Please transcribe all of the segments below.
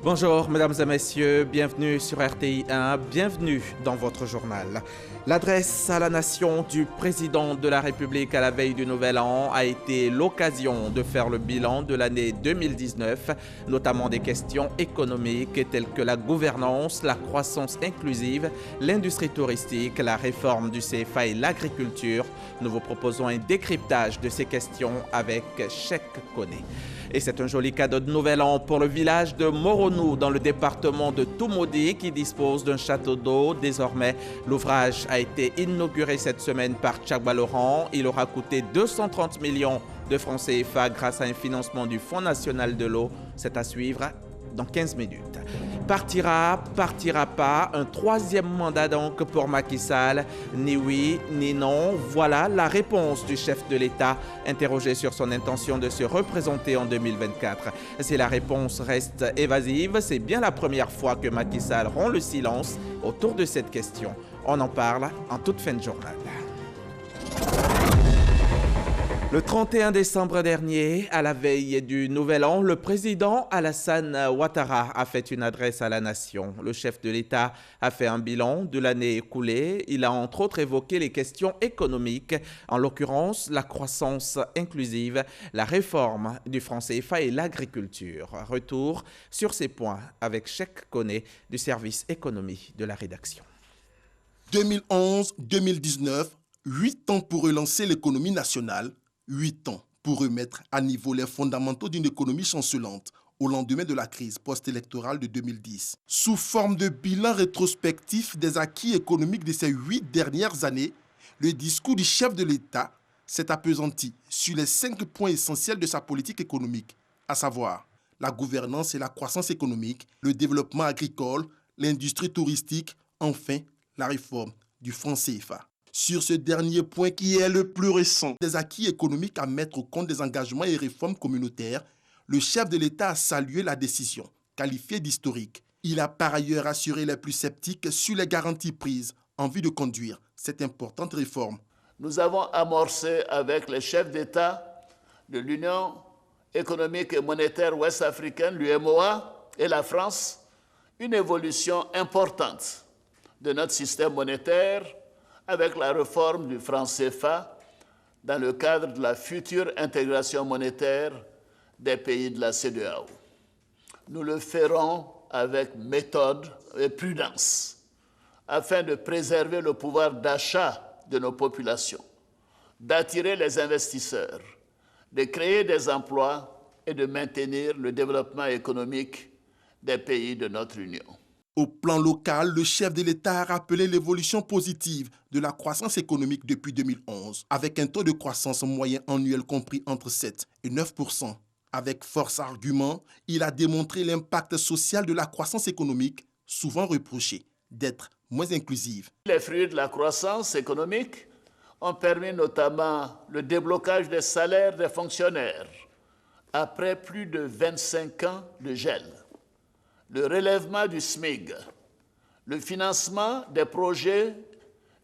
Bonjour mesdames et messieurs, bienvenue sur RTI 1, bienvenue dans votre journal. L'adresse à la nation du président de la République à la veille du Nouvel An a été l'occasion de faire le bilan de l'année 2019, notamment des questions économiques telles que la gouvernance, la croissance inclusive, l'industrie touristique, la réforme du CFA et l'agriculture. Nous vous proposons un décryptage de ces questions avec Cheikh Koné. Et c'est un joli cadeau de Nouvel An pour le village de Moronou dans le département de Toumoudi qui dispose d'un château d'eau. Désormais, l'ouvrage a été inauguré cette semaine par Tchagba Laurent. Il aura coûté 230 millions de francs CFA grâce à un financement du Fonds national de l'eau. C'est à suivre dans 15 minutes. Partira pas, un troisième mandat donc pour Macky Sall, ni oui, ni non. Voilà la réponse du chef de l'État interrogé sur son intention de se représenter en 2024. Si la réponse reste évasive, c'est bien la première fois que Macky Sall rompt le silence autour de cette question. On en parle en toute fin de journal. Le 31 décembre dernier, à la veille du Nouvel An, le président Alassane Ouattara a fait une adresse à la nation. Le chef de l'État a fait un bilan de l'année écoulée. Il a entre autres évoqué les questions économiques, en l'occurrence la croissance inclusive, la réforme du franc CFA et l'agriculture. Retour sur ces points avec Cheikh Koné du service économie de la rédaction. 2011-2019, 8 ans pour relancer l'économie nationale. 8 ans pour remettre à niveau les fondamentaux d'une économie chancelante au lendemain de la crise post-électorale de 2010. Sous forme de bilan rétrospectif des acquis économiques de ces 8 dernières années, le discours du chef de l'État s'est appesanti sur les 5 points essentiels de sa politique économique, à savoir la gouvernance et la croissance économique, le développement agricole, l'industrie touristique, enfin la réforme du franc CFA. Sur ce dernier point qui est le plus récent des acquis économiques à mettre au compte des engagements et réformes communautaires, le chef de l'État a salué la décision, qualifiée d'historique. Il a par ailleurs assuré les plus sceptiques sur les garanties prises en vue de conduire cette importante réforme. Nous avons amorcé avec les chefs d'État de l'Union économique et monétaire ouest-africaine, l'UEMOA, et la France, une évolution importante de notre système monétaire avec la réforme du franc CFA dans le cadre de la future intégration monétaire des pays de la CEDEAO. Nous le ferons avec méthode et prudence afin de préserver le pouvoir d'achat de nos populations, d'attirer les investisseurs, de créer des emplois et de maintenir le développement économique des pays de notre Union. Au plan local, le chef de l'État a rappelé l'évolution positive de la croissance économique depuis 2011, avec un taux de croissance moyen annuel compris entre 7 et 9%. Avec force argument, il a démontré l'impact social de la croissance économique, souvent reprochée d'être moins inclusive. Les fruits de la croissance économique ont permis notamment le déblocage des salaires des fonctionnaires après plus de 25 ans de gel, le relèvement du SMIC, le financement des projets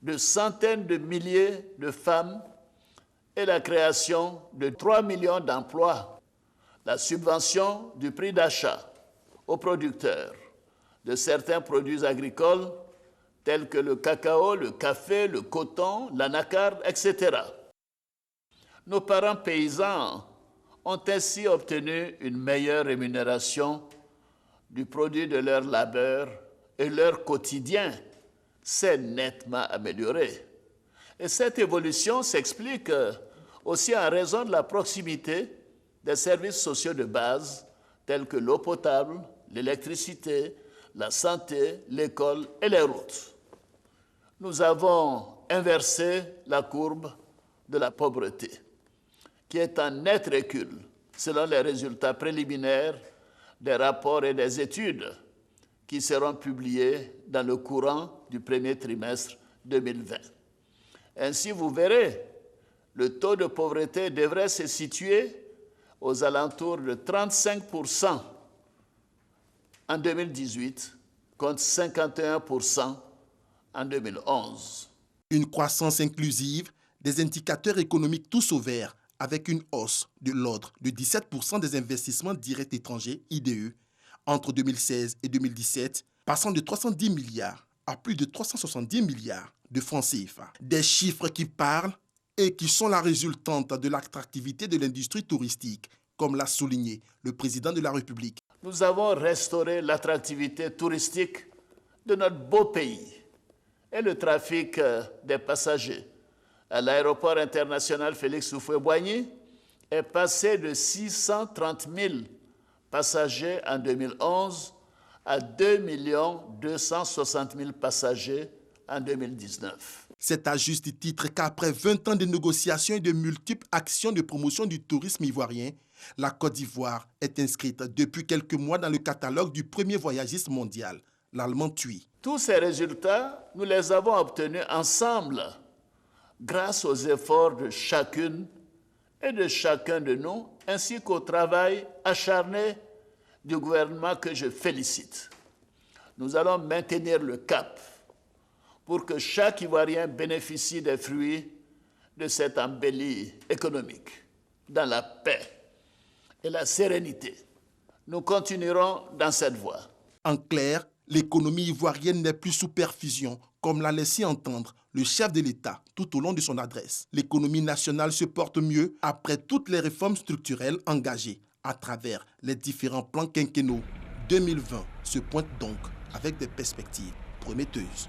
de centaines de milliers de femmes et la création de 3 millions d'emplois, la subvention du prix d'achat aux producteurs de certains produits agricoles tels que le cacao, le café, le coton, l'anacarde, etc. Nos parents paysans ont ainsi obtenu une meilleure rémunération du produit de leur labeur et leur quotidien s'est nettement amélioré. Et cette évolution s'explique aussi en raison de la proximité des services sociaux de base tels que l'eau potable, l'électricité, la santé, l'école et les routes. Nous avons inversé la courbe de la pauvreté, qui est en net recul selon les résultats préliminaires des rapports et des études qui seront publiés dans le courant du premier trimestre 2020. Ainsi, vous verrez, le taux de pauvreté devrait se situer aux alentours de 35% en 2018 contre 51% en 2011. Une croissance inclusive, des indicateurs économiques tous au vert, avec une hausse de l'ordre de 17% des investissements directs étrangers, IDE, entre 2016 et 2017, passant de 310 milliards à plus de 370 milliards de francs CFA. Des chiffres qui parlent et qui sont la résultante de l'attractivité de l'industrie touristique, comme l'a souligné le président de la République. Nous avons restauré l'attractivité touristique de notre beau pays et le trafic des passagers à l'aéroport international Félix Houphouët-Boigny est passé de 630 000 passagers en 2011 à 2 260 000 passagers en 2019. C'est à juste titre qu'après 20 ans de négociations et de multiples actions de promotion du tourisme ivoirien, la Côte d'Ivoire est inscrite depuis quelques mois dans le catalogue du premier voyagiste mondial, l'Allemand TUI. Tous ces résultats, nous les avons obtenus ensemble grâce aux efforts de chacune et de chacun de nous, ainsi qu'au travail acharné du gouvernement que je félicite. Nous allons maintenir le cap pour que chaque Ivoirien bénéficie des fruits de cette embellie économique, dans la paix et la sérénité. Nous continuerons dans cette voie. En clair, l'économie ivoirienne n'est plus sous perfusion, comme l'a laissé entendre le chef de l'État tout au long de son adresse. L'économie nationale se porte mieux après toutes les réformes structurelles engagées à travers les différents plans quinquennaux. 2020 se pointe donc avec des perspectives prometteuses.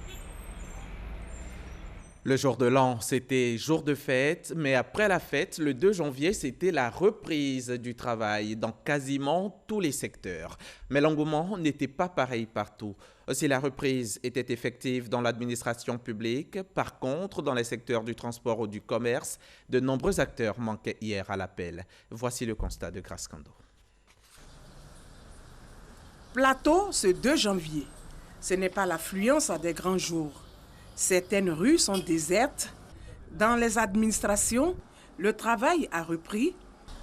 Le jour de l'an, c'était jour de fête, mais après la fête, le 2 janvier, c'était la reprise du travail dans quasiment tous les secteurs. Mais l'engouement n'était pas pareil partout. Si la reprise était effective dans l'administration publique, par contre, dans les secteurs du transport ou du commerce, de nombreux acteurs manquaient hier à l'appel. Voici le constat de Grace Kando. Plateau, ce 2 janvier. Ce n'est pas l'affluence des grands jours. Certaines rues sont désertes. Dans les administrations, le travail a repris.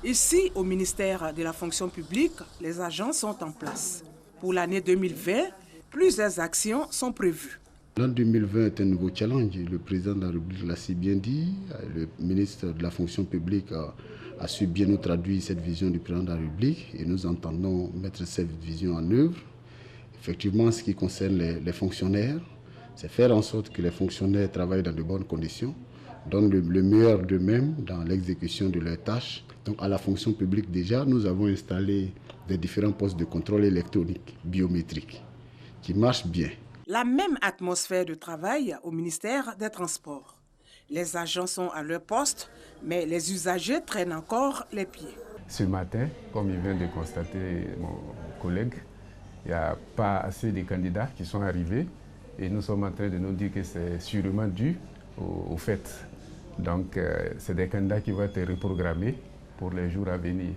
Ici, au ministère de la fonction publique, les agents sont en place. Pour l'année 2020, plusieurs actions sont prévues. L'an 2020 est un nouveau challenge. Le président de la République l'a si bien dit. Le ministre de la fonction publique a su bien nous traduire cette vision du président de la République et nous entendons mettre cette vision en œuvre. Effectivement, en ce qui concerne les fonctionnaires, c'est faire en sorte que les fonctionnaires travaillent dans de bonnes conditions, donnent le meilleur d'eux-mêmes dans l'exécution de leurs tâches. Donc à la fonction publique déjà, nous avons installé des différents postes de contrôle électronique biométrique qui marchent bien. La même atmosphère de travail au ministère des Transports. Les agents sont à leur poste, mais les usagers traînent encore les pieds. Ce matin, comme il vient de constater mon collègue, il n'y a pas assez de candidats qui sont arrivés. Et nous sommes en train de nous dire que c'est sûrement dû au fait. Donc, c'est des candidats qui vont être reprogrammés pour les jours à venir.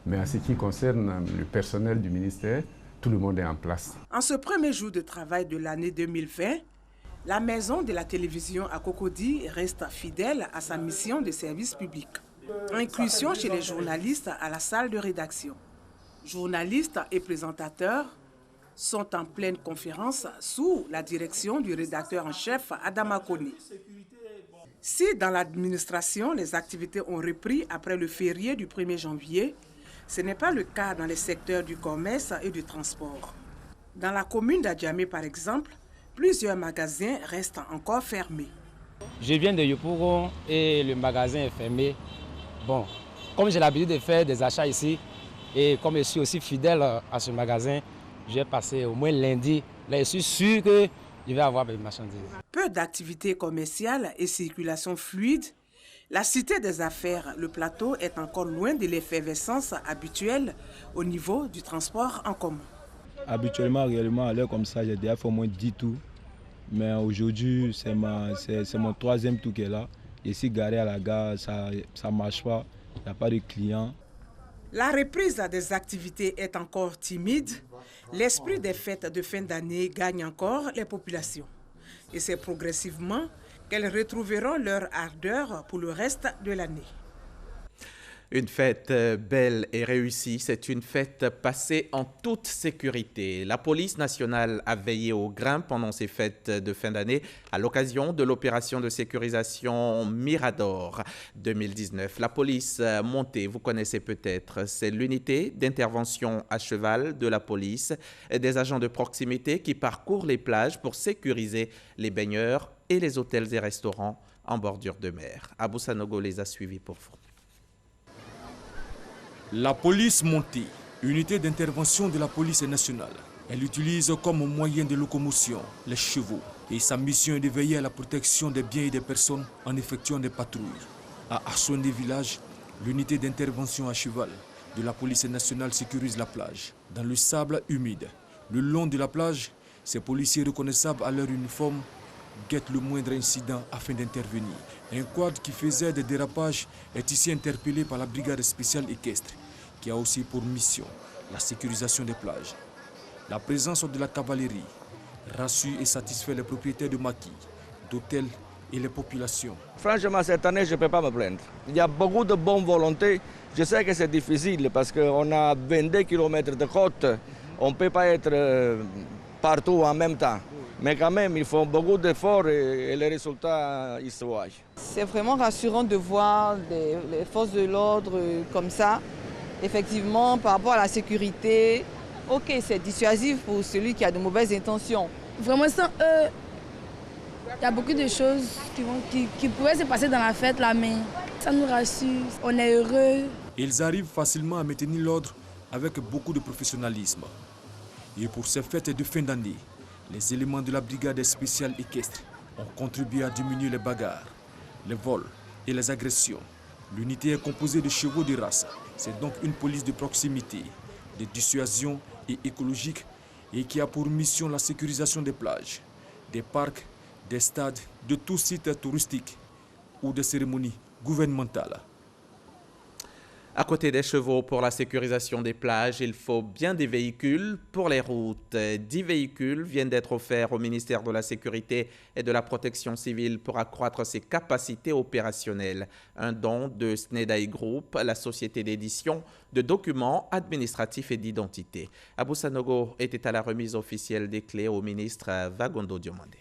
Mais en ce qui concerne le personnel du ministère, tout le monde est en place. En ce premier jour de travail de l'année 2020, la maison de la télévision à Cocody reste fidèle à sa mission de service public. Inclusion chez les journalistes à la salle de rédaction. Journalistes et présentateurs sont en pleine conférence sous la direction du rédacteur en chef Adama Kone. Si dans l'administration, les activités ont repris après le férié du 1er janvier, ce n'est pas le cas dans les secteurs du commerce et du transport. Dans la commune d'Adjamé, par exemple, plusieurs magasins restent encore fermés. Je viens de Yopougon et le magasin est fermé. Bon, comme j'ai l'habitude de faire des achats ici et comme je suis aussi fidèle à ce magasin, je vais passer au moins lundi. Là, je suis sûr que je vais avoir des marchandises. Peu d'activités commerciales et circulation fluide. La cité des affaires, le plateau, est encore loin de l'effervescence habituelle au niveau du transport en commun. Habituellement, réellement, à l'heure comme ça, j'ai déjà fait au moins 10 tours. Mais aujourd'hui, c'est mon 3e tour qui est là. Ici, garé à la gare, ça ne marche pas. Il n'y a pas de clients. La reprise des activités est encore timide. L'esprit des fêtes de fin d'année gagne encore les populations. Et c'est progressivement qu'elles retrouveront leur ardeur pour le reste de l'année. Une fête belle et réussie, c'est une fête passée en toute sécurité. La police nationale a veillé au grain pendant ces fêtes de fin d'année à l'occasion de l'opération de sécurisation Mirador 2019. La police montée, vous connaissez peut-être, c'est l'unité d'intervention à cheval de la police, des agents de proximité qui parcourent les plages pour sécuriser les baigneurs et les hôtels et restaurants en bordure de mer. Abou Sanogo les a suivis pour vous. La police montée, unité d'intervention de la police nationale. Elle utilise comme moyen de locomotion les chevaux et sa mission est de veiller à la protection des biens et des personnes en effectuant des patrouilles. À Assouane village, l'unité d'intervention à cheval de la police nationale sécurise la plage. Dans le sable humide, le long de la plage, ces policiers reconnaissables à leur uniforme guettent le moindre incident afin d'intervenir. Un quad qui faisait des dérapages est ici interpellé par la brigade spéciale équestre, qui a aussi pour mission la sécurisation des plages. La présence de la cavalerie rassure et satisfait les propriétaires de maquis, d'hôtels et les populations. Franchement, cette année, je ne peux pas me plaindre. Il y a beaucoup de bonne volonté. Je sais que c'est difficile parce qu'on a 22 km de côte. On ne peut pas être partout en même temps. Mais quand même, il faut beaucoup d'efforts et les résultats, ils se voient. C'est vraiment rassurant de voir les forces de l'ordre comme ça. Effectivement, par rapport à la sécurité, ok, c'est dissuasif pour celui qui a de mauvaises intentions. Vraiment, sans eux, il y a beaucoup de choses qui pourraient se passer dans la fête là, mais ça nous rassure, on est heureux. Ils arrivent facilement à maintenir l'ordre avec beaucoup de professionnalisme. Et pour ces fêtes de fin d'année, les éléments de la brigade spéciale équestre ont contribué à diminuer les bagarres, les vols et les agressions. L'unité est composée de chevaux de race. C'est donc une police de proximité, de dissuasion et écologique et qui a pour mission la sécurisation des plages, des parcs, des stades, de tout site touristique ou de cérémonies gouvernementales. À côté des chevaux pour la sécurisation des plages, il faut bien des véhicules pour les routes. 10 véhicules viennent d'être offerts au ministère de la Sécurité et de la Protection civile pour accroître ses capacités opérationnelles. Un don de Snedaï Group, la société d'édition de documents administratifs et d'identité. Abou Sanogo était à la remise officielle des clés au ministre Vagondo Diomandé.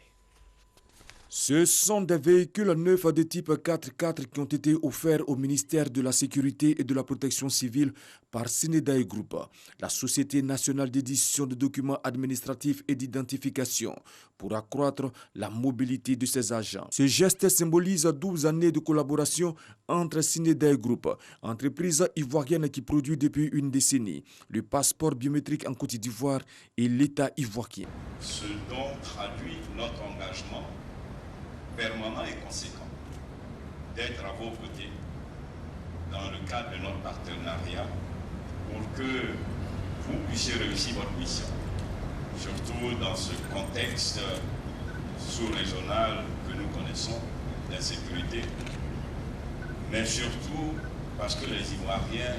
Ce sont des véhicules neufs de type 4x4 qui ont été offerts au ministère de la Sécurité et de la Protection civile par Snedaï Group, la Société nationale d'édition de documents administratifs et d'identification, pour accroître la mobilité de ses agents. Ce geste symbolise 12 années de collaboration entre Snedaï Group, entreprise ivoirienne qui produit depuis une décennie le passeport biométrique en Côte d'Ivoire, et l'État ivoirien. Ce dont traduit notre engagement permanent et conséquent d'être à vos côtés dans le cadre de notre partenariat pour que vous puissiez réussir votre mission, surtout dans ce contexte sous-régional que nous connaissons d'insécurité, mais surtout parce que les Ivoiriens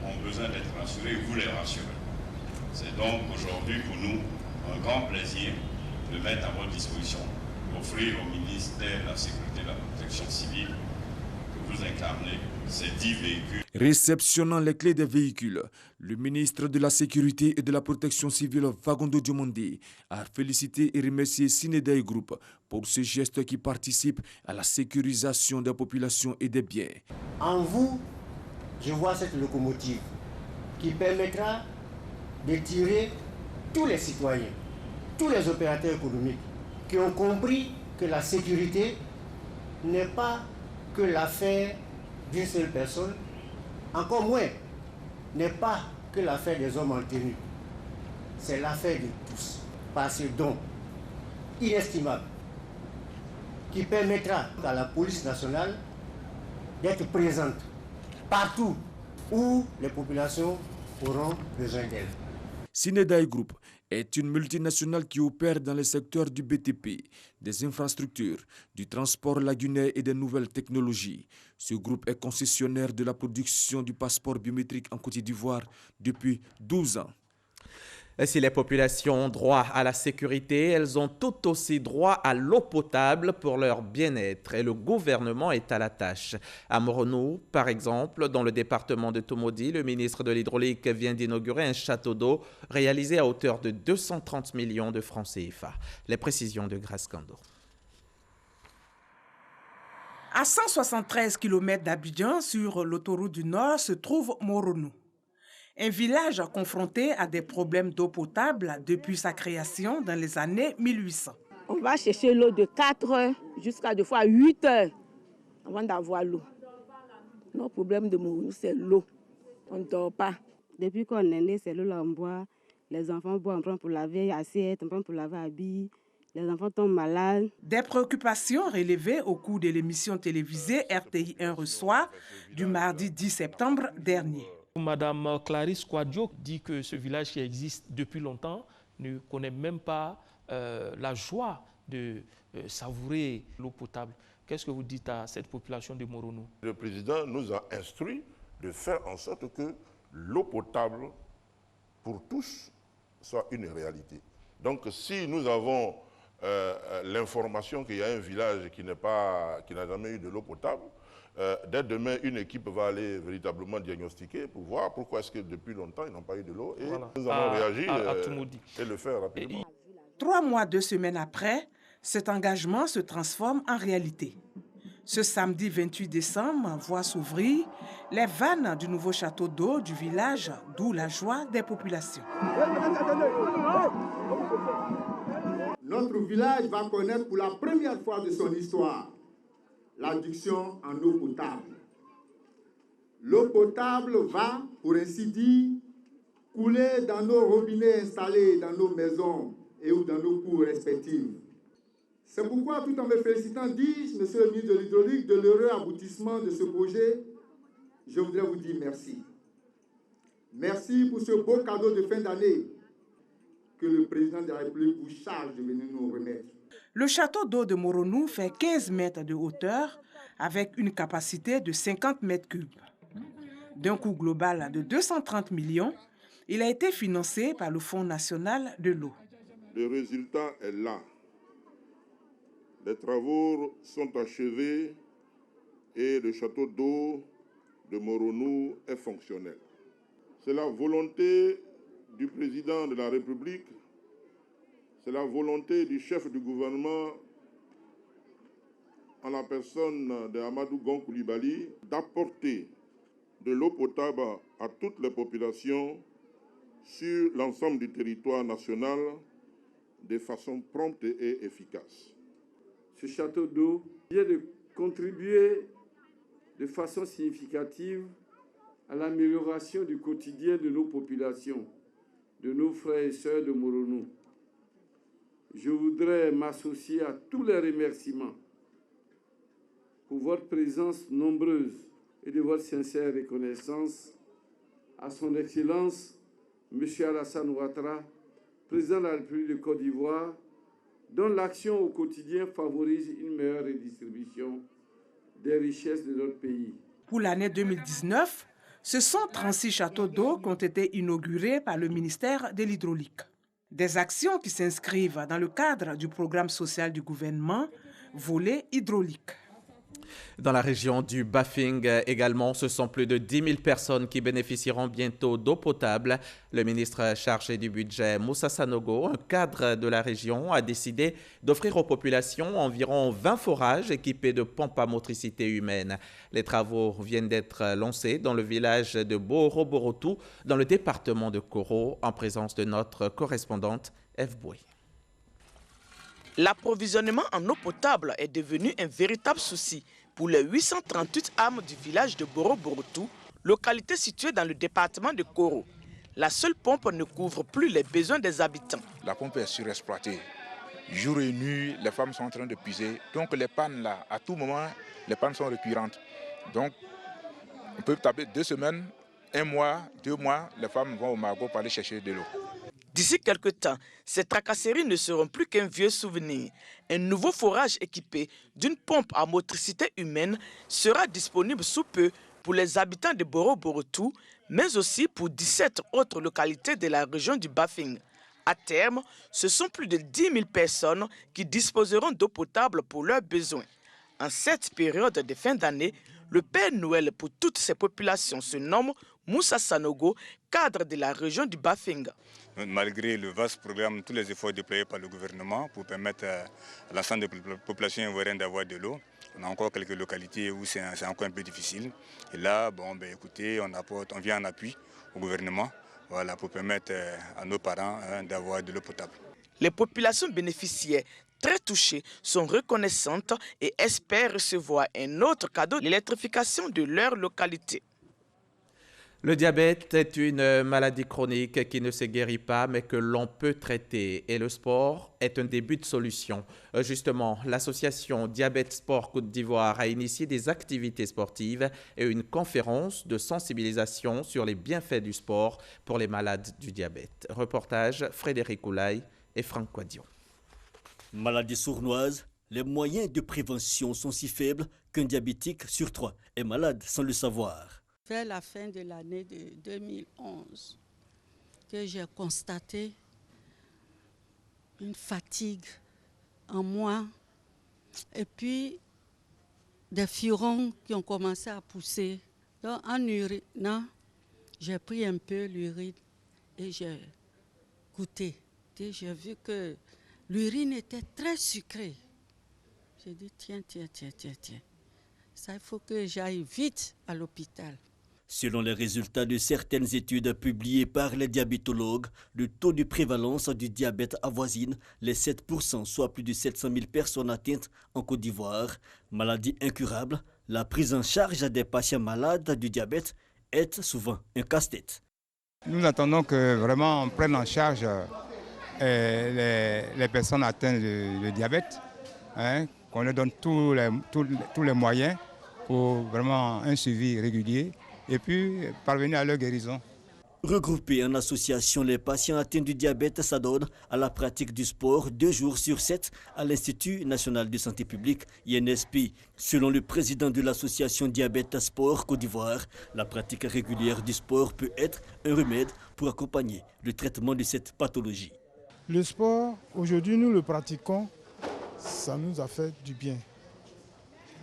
ont besoin d'être rassurés et vous les rassurez. C'est donc aujourd'hui pour nous un grand plaisir de mettre à votre disposition, offrir au ministère de la Sécurité et de la Protection civile que vous incarnez ces 10 véhicules. Réceptionnant les clés des véhicules, le ministre de la Sécurité et de la Protection civile Vagondo Diomandé a félicité et remercié Snedaï Group pour ce geste qui participe à la sécurisation des populations et des biens. En vous, je vois cette locomotive qui permettra de tirer tous les citoyens, tous les opérateurs économiques qui ont compris que la sécurité n'est pas que l'affaire d'une seule personne, encore moins n'est pas que l'affaire des hommes en tenue. C'est l'affaire de tous, par ce don inestimable qui permettra à la police nationale d'être présente partout où les populations auront besoin d'elle. Snedaï Group est une multinationale qui opère dans les secteurs du BTP, des infrastructures, du transport lagunaire et des nouvelles technologies. Ce groupe est concessionnaire de la production du passeport biométrique en Côte d'Ivoire depuis 12 ans. Si les populations ont droit à la sécurité, elles ont tout aussi droit à l'eau potable pour leur bien-être et le gouvernement est à la tâche. À Moronou, par exemple, dans le département de Tomodi, le ministre de l'Hydraulique vient d'inaugurer un château d'eau réalisé à hauteur de 230 millions de francs CFA. Les précisions de Grace Kando. À 173 km d'Abidjan, sur l'autoroute du Nord, se trouve Moronou. Un village confronté à des problèmes d'eau potable depuis sa création dans les années 1800. On va chercher l'eau de 4 heures jusqu'à des fois 8 heures avant d'avoir l'eau. Nos problèmes de Moronou, c'est l'eau. On ne dort pas. Depuis qu'on est né, c'est l'eau là on boit. Les enfants boivent, on prend pour laver assiette, on prend pour laver habits. Les enfants tombent malades. Des préoccupations relevées au cours de l'émission télévisée RTI 1 reçoit du mardi 10 septembre dernier. Madame Clarisse Kouadio dit que ce village qui existe depuis longtemps ne connaît même pas la joie de savourer l'eau potable. Qu'est-ce que vous dites à cette population de Moronou? Le président nous a instruit de faire en sorte que l'eau potable pour tous soit une réalité. Donc si nous avons l'information qu'il y a un village qui n'a jamais eu de l'eau potable, dès demain, une équipe va aller véritablement diagnostiquer pour voir pourquoi est-ce que depuis longtemps, ils n'ont pas eu de l'eau. Et voilà. Nous allons réagir et le faire rapidement. 3 mois, 2 semaines après, cet engagement se transforme en réalité. Ce samedi 28 décembre voit s'ouvrir les vannes du nouveau château d'eau du village, d'où la joie des populations. Notre village va connaître pour la première fois de son histoire l'adduction en eau potable. L'eau potable va, pour ainsi dire, couler dans nos robinets installés dans nos maisons et ou dans nos cours respectives. C'est pourquoi, tout en me félicitant, dis-je, Monsieur le ministre de l'Hydraulique, de l'heureux aboutissement de ce projet, je voudrais vous dire merci. Merci pour ce beau cadeau de fin d'année que le président de la République vous charge de venir nous remettre. Le château d'eau de Moronou fait 15 mètres de hauteur avec une capacité de 50 mètres cubes. D'un coût global de 230 millions, il a été financé par le Fonds national de l'eau. Le résultat est là. Les travaux sont achevés et le château d'eau de Moronou est fonctionnel. C'est la volonté du président de la République. C'est la volonté du chef du gouvernement en la personne de Amadou Gon Coulibaly d'apporter de l'eau potable à toutes les populations sur l'ensemble du territoire national de façon prompte et efficace. Ce château d'eau vient de contribuer de façon significative à l'amélioration du quotidien de nos populations, de nos frères et sœurs de Moronou. Je voudrais m'associer à tous les remerciements pour votre présence nombreuse et de votre sincère reconnaissance à son Excellence, M. Alassane Ouattara, président de la République de Côte d'Ivoire, dont l'action au quotidien favorise une meilleure redistribution des richesses de notre pays. Pour l'année 2019, ce sont 36 châteaux d'eau qui ont été inaugurés par le ministère de l'Hydraulique. Des actions qui s'inscrivent dans le cadre du programme social du gouvernement, volet hydraulique. Dans la région du Bafing également, ce sont plus de 10 000 personnes qui bénéficieront bientôt d'eau potable. Le ministre chargé du budget, Moussa Sanogo, un cadre de la région, a décidé d'offrir aux populations environ 20 forages équipés de pompes à motricité humaine. Les travaux viennent d'être lancés dans le village de Boro-Borotou, dans le département de Koro, en présence de notre correspondante Eve Bouy. L'approvisionnement en eau potable est devenu un véritable souci pour les 838 âmes du village de Boro-Borotou, localité située dans le département de Koro. La seule pompe ne couvre plus les besoins des habitants. La pompe est surexploitée. Jour et nuit, les femmes sont en train de puiser. Donc les pannes là, à tout moment, les pannes sont récurrentes. Donc on peut taper 2 semaines, 1 mois, 2 mois, les femmes vont au Mago pour aller chercher de l'eau. D'ici quelques temps, ces tracasseries ne seront plus qu'un vieux souvenir. Un nouveau forage équipé d'une pompe à motricité humaine sera disponible sous peu pour les habitants de Boro-Borotou, mais aussi pour 17 autres localités de la région du Bafing. À terme, ce sont plus de 10 000 personnes qui disposeront d'eau potable pour leurs besoins. En cette période de fin d'année, le Père Noël pour toutes ces populations se nomme Moussa Sanogo, cadre de la région du Bafenga. Malgré le vaste programme, tous les efforts déployés par le gouvernement pour permettre à l'ensemble des populations ivoiriennes d'avoir de l'eau, on a encore quelques localités où c'est encore un peu difficile. Et là, écoutez, on vient en appui au gouvernement, voilà, pour permettre à nos parents d'avoir de l'eau potable. Les populations bénéficiaires très touchées sont reconnaissantes et espèrent recevoir un autre cadeau, l'électrification de leur localité. Le diabète est une maladie chronique qui ne se guérit pas mais que l'on peut traiter et le sport est un début de solution. Justement, l'association Diabète Sport Côte d'Ivoire a initié des activités sportives et une conférence de sensibilisation sur les bienfaits du sport pour les malades du diabète. Reportage Frédéric Oulaye et Franck Quadion. Maladie sournoise, les moyens de prévention sont si faibles qu'un diabétique sur 3 est malade sans le savoir. Vers la fin de l'année de 2011, que j'ai constaté une fatigue en moi et puis des furons qui ont commencé à pousser. Donc en urinant, j'ai pris un peu l'urine et j'ai goûté. Et j'ai vu que l'urine était très sucrée. J'ai dit tiens. Ça, il faut que j'aille vite à l'hôpital. Selon les résultats de certaines études publiées par les diabétologues, le taux de prévalence du diabète avoisine les 7%, soit plus de 700 000 personnes atteintes en Côte d'Ivoire. Maladie incurable, la prise en charge des patients malades du diabète est souvent un casse-tête. Nous attendons que vraiment on prenne en charge les personnes atteintes de diabète, qu'on leur donne tous les moyens pour vraiment un suivi régulier et puis parvenir à leur guérison. Regroupés en association, les patients atteints du diabète s'adonnent à la pratique du sport 2 jours sur 7 à l'Institut national de santé publique, INSP. Selon le président de l'association Diabète Sport Côte d'Ivoire, la pratique régulière du sport peut être un remède pour accompagner le traitement de cette pathologie. Le sport, aujourd'hui nous le pratiquons, ça nous a fait du bien.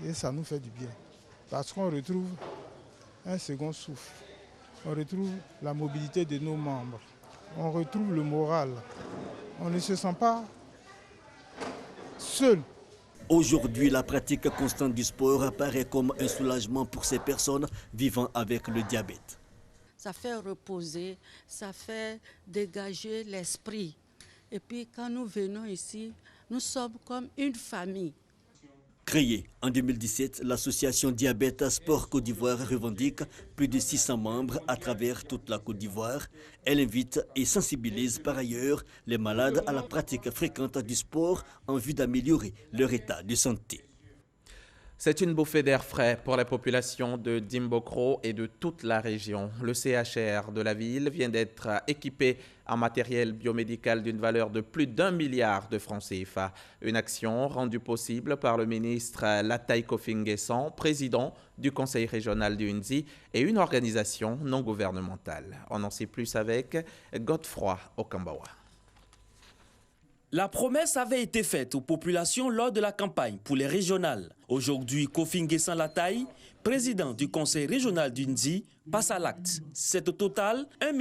Et ça nous fait du bien. Parce qu'on retrouve un second souffle. On retrouve la mobilité de nos membres. On retrouve le moral. On ne se sent pas seul. Aujourd'hui, la pratique constante du sport apparaît comme un soulagement pour ces personnes vivant avec le diabète. Ça fait reposer, ça fait dégager l'esprit. Et puis quand nous venons ici, nous sommes comme une famille. Créée en 2017, l'association Diabète Sport Côte d'Ivoire revendique plus de 600 membres à travers toute la Côte d'Ivoire. Elle invite et sensibilise par ailleurs les malades à la pratique fréquente du sport en vue d'améliorer leur état de santé. C'est une bouffée d'air frais pour la population de Dimbokro et de toute la région. Le CHR de la ville vient d'être équipé en matériel biomédical d'une valeur de plus d'1 milliard de francs CFA. Une action rendue possible par le ministre Lataï Kofi-Nguessan, président du conseil régional du Nzi et une organisation non gouvernementale. On en sait plus avec Godefroy Okambawa. La promesse avait été faite aux populations lors de la campagne pour les régionales. Aujourd'hui, Kofi-Nguessan Lataï, président du conseil régional du Nzi, passe à l'acte. C'est au total 1,2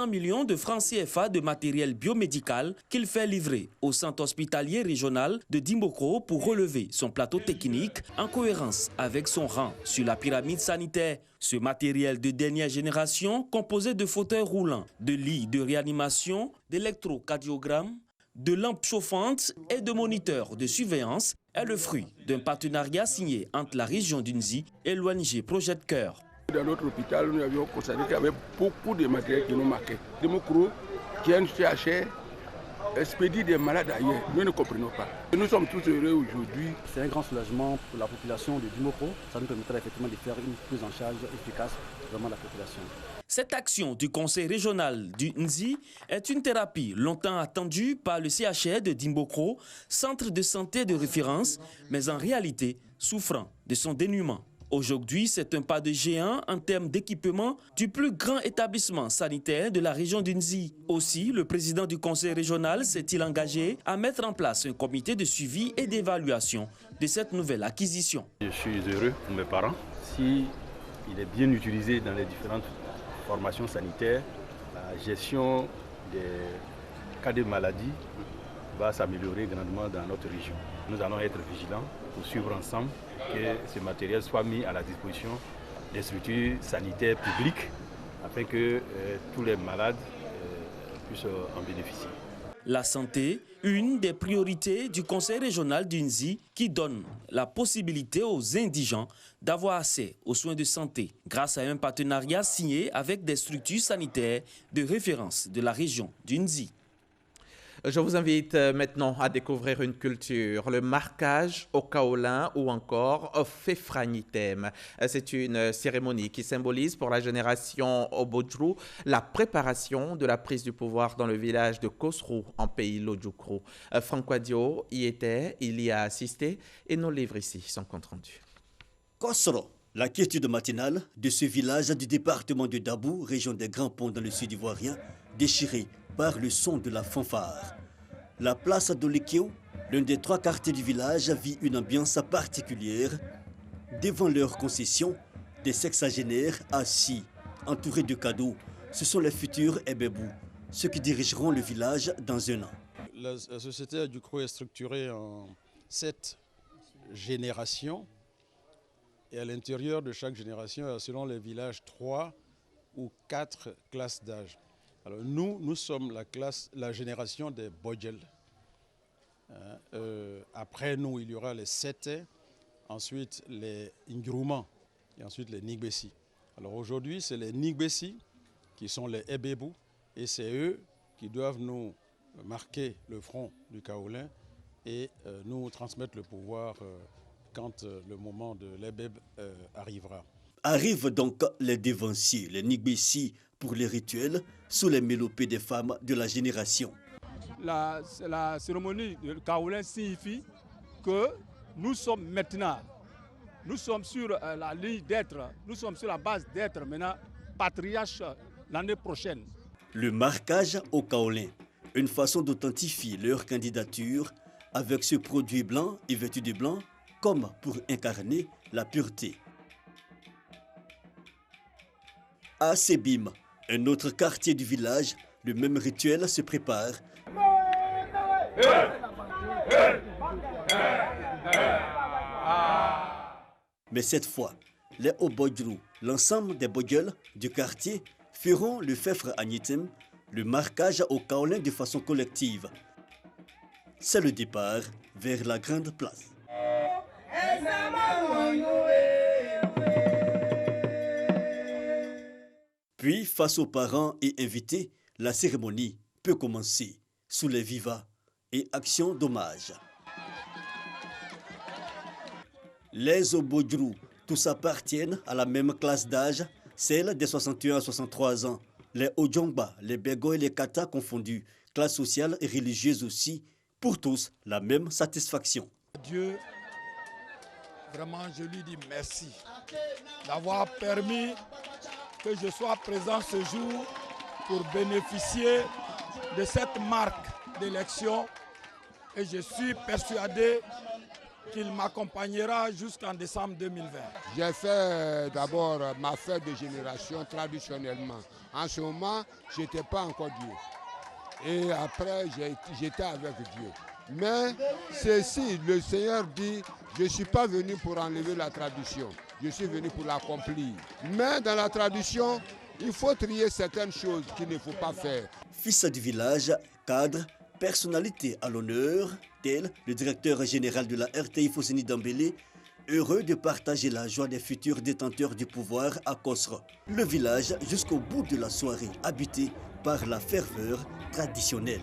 milliard de francs CFA de matériel biomédical qu'il fait livrer au centre hospitalier régional de Dimbokro pour relever son plateau technique en cohérence avec son rang sur la pyramide sanitaire. Ce matériel de dernière génération, composé de fauteuils roulants, de lits de réanimation, d'électrocardiogrammes, de lampes chauffantes et de moniteurs de surveillance est le fruit d'un partenariat signé entre la région du Nzi et l'ONG Projet Cœur. Dans notre hôpital, nous avions constaté qu'il y avait beaucoup de matériel qui nous manquait. Dimbokro, qui est un CHR, expédie des malades ailleurs. Nous ne comprenons pas. Nous sommes tous heureux aujourd'hui. C'est un grand soulagement pour la population de Dimbokro. Ça nous permettra effectivement de faire une prise en charge efficace vraiment de la population. Cette action du conseil régional du Nzi est une thérapie longtemps attendue par le CHR de Dimbokro, centre de santé de référence, mais en réalité souffrant de son dénuement. Aujourd'hui, c'est un pas de géant en termes d'équipement du plus grand établissement sanitaire de la région d'Unzi. Aussi, le président du conseil régional s'est-il engagé à mettre en place un comité de suivi et d'évaluation de cette nouvelle acquisition. Je suis heureux pour mes parents. Si il est bien utilisé dans les différentes formations sanitaires, la gestion des cas de maladie va s'améliorer grandement dans notre région. Nous allons être vigilants pour suivre ensemble que ce matériel soit mis à la disposition des structures sanitaires publiques afin que tous les malades puissent en bénéficier. La santé, une des priorités du conseil régional d'Unzi qui donne la possibilité aux indigents d'avoir accès aux soins de santé grâce à un partenariat signé avec des structures sanitaires de référence de la région d'Unzi. Je vous invite maintenant à découvrir une culture, le marquage au kaolin ou encore au fefranitem. C'est une cérémonie qui symbolise pour la génération Obodjru la préparation de la prise du pouvoir dans le village de Kosrou en pays Lodjoukro. Franck Wadio y était, il y a assisté et nous livre ici son compte rendu. Kosro, la quiétude matinale de ce village du département de Dabou, région des Grands Ponts dans le sud ivoirien, déchiré par le son de la fanfare. La place d'Olekeo, l'un des 3 quartiers du village, vit une ambiance particulière. Devant leur concession, des sexagénaires assis, entourés de cadeaux. Ce sont les futurs Ebebou, ceux qui dirigeront le village dans un an. La société du Crou est structurée en 7 générations. Et à l'intérieur de chaque génération, selon les villages, 3 ou 4 classes d'âge. Alors nous sommes la génération des Bodjel. Après nous, il y aura les Sete, ensuite les Ingrouman et ensuite les Nigbessi. Alors aujourd'hui, c'est les Nigbessi qui sont les Ebebou et c'est eux qui doivent nous marquer le front du Kaolin et nous transmettre le pouvoir quand le moment de l'Ebeb arrivera. Arrivent donc les devanciers, les Nigbessi, pour les rituels sous les mélopées des femmes de la génération. La cérémonie de Kaolin signifie que nous sommes maintenant, nous sommes sur la ligne d'être, nous sommes sur la base d'être maintenant patriarche l'année prochaine. Le marquage au Kaolin, une façon d'authentifier leur candidature avec ce produit blanc et vêtu de blanc, comme pour incarner la pureté. À Sebim, un autre quartier du village, le même rituel se prépare. Mais cette fois, les Obodjru, l'ensemble des Bodjel du quartier, feront le fefre agnitem, le marquage au kaolin de façon collective. C'est le départ vers la grande place. Puis, face aux parents et invités, la cérémonie peut commencer sous les vivas et actions d'hommage. Les Obodjru, tous appartiennent à la même classe d'âge, celle des 61 à 63 ans. Les Ojongba, les Bego et les Kata confondus, classe sociale et religieuse aussi, pour tous la même satisfaction. Dieu, vraiment je lui dis merci d'avoir permis que je sois présent ce jour pour bénéficier de cette marque d'élection et je suis persuadé qu'il m'accompagnera jusqu'en décembre 2020. J'ai fait d'abord ma fête de génération traditionnellement. En ce moment, je n'étais pas encore Dieu. Et après, j'étais avec Dieu. Mais ceci, le Seigneur dit, je ne suis pas venu pour enlever la tradition. Je suis venu pour l'accomplir. Mais dans la tradition, il faut trier certaines choses qu'il ne faut pas faire. Fils du village, cadre, personnalité à l'honneur, tel le directeur général de la RTI Foseni Dambélé, heureux de partager la joie des futurs détenteurs du pouvoir à Kosra. Le village jusqu'au bout de la soirée, habité par la ferveur traditionnelle.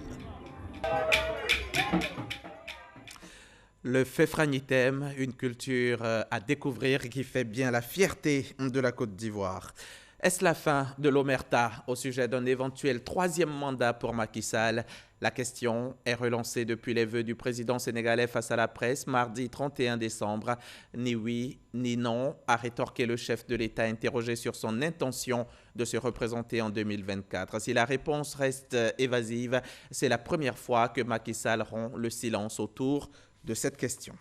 Le fefranitem, une culture à découvrir qui fait bien la fierté de la Côte d'Ivoire. Est-ce la fin de l'omerta au sujet d'un éventuel 3e mandat pour Macky Sall? La question est relancée depuis les vœux du président sénégalais face à la presse mardi 31 décembre. Ni oui, ni non, a rétorqué le chef de l'État interrogé sur son intention de se représenter en 2024. Si la réponse reste évasive, c'est la première fois que Macky Sall rompt le silence autour de cette question.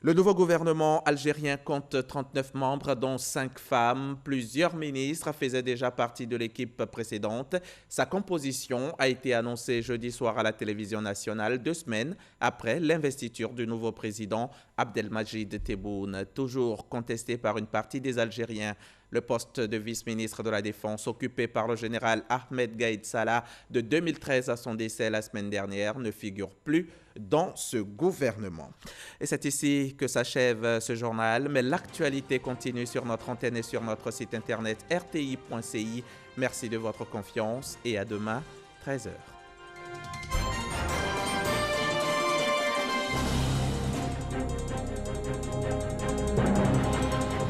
Le nouveau gouvernement algérien compte 39 membres, dont 5 femmes. Plusieurs ministres faisaient déjà partie de l'équipe précédente. Sa composition a été annoncée jeudi soir à la télévision nationale, 2 semaines après l'investiture du nouveau président Abdelmajid Tebboune, toujours contesté par une partie des Algériens. Le poste de vice-ministre de la Défense, occupé par le général Ahmed Gaïd Salah de 2013 à son décès la semaine dernière, ne figure plus dans ce gouvernement. Et c'est ici que s'achève ce journal, mais l'actualité continue sur notre antenne et sur notre site internet rti.ci. Merci de votre confiance et à demain, 13h.